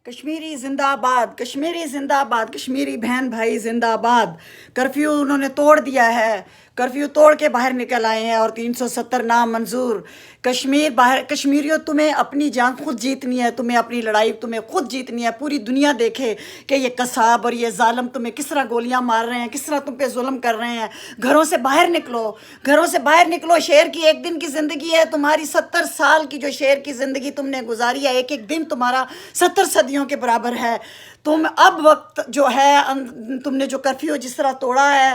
کشمیری زندہ آباد، کشمیری زندہ آباد، کشمیری بہن بھائی زندہ آباد۔ کرفیو انہوں نے توڑ دیا ہے، کرفیو توڑ کے باہر نکل آئے ہیں اور 370 نام منظور۔ کشمیریوں تمہیں اپنی جان خود جیتنی ہے، تمہیں اپنی لڑائی تمہیں خود جیتنی ہے۔ پوری دنیا دیکھے کہ یہ قصاب اور یہ ظالم تمہیں کس طرح گولیاں مار رہے ہیں، کس طرح تم پہ ظلم کر رہے ہیں۔ گھروں سے باہر نکلو، گھروں سے باہر نکلو۔ شیر کی ایک دن کی زندگی ہے، تمہاری 70 سال کی جو شیر کی زندگی تم نے گزاری ہے، ایک ایک دن تمہارا 70 صدیوں کے برابر ہے۔ تم اب وقت جو ہے، تم نے جو کرفیو جس طرح توڑا ہے،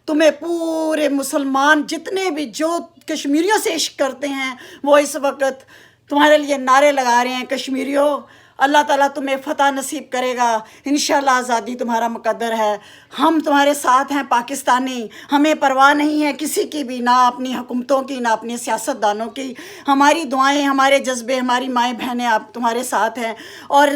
تمہیں پورے مسلمان جتنے بھی جو کشمیریوں سے عشق کرتے ہیں وہ اس وقت تمہارے لیے نعرے لگا رہے ہیں، کشمیریوں اللہ تعالیٰ تمہیں فتح نصیب کرے گا، انشاءاللہ آزادی تمہارا مقدر ہے۔ ہم تمہارے ساتھ ہیں پاکستانی، ہمیں پرواہ نہیں ہے کسی کی بھی، نہ اپنی حکومتوں کی، نہ اپنے سیاست دانوں کی۔ ہماری دعائیں، ہمارے جذبے، ہماری مائیں بہنیں آپ تمہارے ساتھ ہیں۔ اور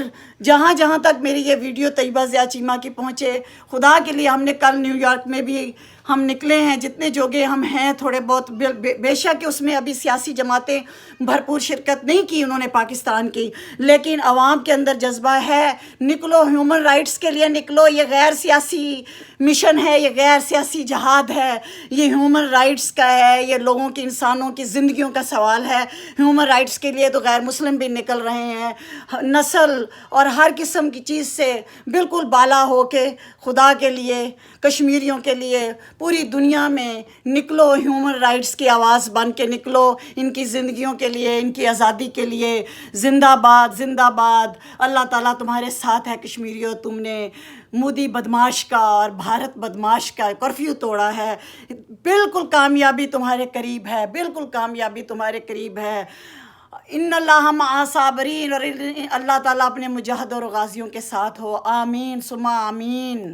جہاں جہاں تک میری یہ ویڈیو طیبہ ضیاء چیمہ کی پہنچے، خدا کے لیے ہم نے کل نیو یارک میں بھی ہم نکلے ہیں، جتنے جوگے ہم ہیں تھوڑے بہت، بے شک اس میں ابھی سیاسی جماعتیں بھرپور شرکت نہیں کی انہوں نے پاکستان کی، لیکن عوام کے اندر جذبہ ہے، نکلو ہیومن رائٹس کے لیے نکلو۔ یہ غیر سیاسی مشن ہے، یہ غیر سیاسی جہاد ہے، یہ ہیومن رائٹس کا ہے، یہ لوگوں کی، انسانوں کی زندگیوں کا سوال ہے۔ ہیومن رائٹس کے لیے تو غیر مسلم بھی نکل رہے ہیں، نسل اور ہر قسم کی چیز سے بالکل بالا ہو کے خدا کے لیے، کشمیریوں کے لیے، پوری دنیا میں نکلو، ہیومن رائٹس کی آواز بن کے نکلو، ان کی زندگیوں کے لیے، ان کی آزادی کے لیے۔ زندہ باد، زندہ باد۔ اللہ تعالیٰ تمہارے ساتھ ہے کشمیریوں۔ تم نے مودی بدماش کا اور بھارت بدماش کا کرفیو توڑا ہے، بالکل کامیابی تمہارے قریب ہے، بالکل کامیابی تمہارے قریب ہے۔ ان اللہ مع صابرین، اور اللہ تعالیٰ اپنے مجاہد اور غازیوں کے ساتھ ہو۔ آمین ثم آمین۔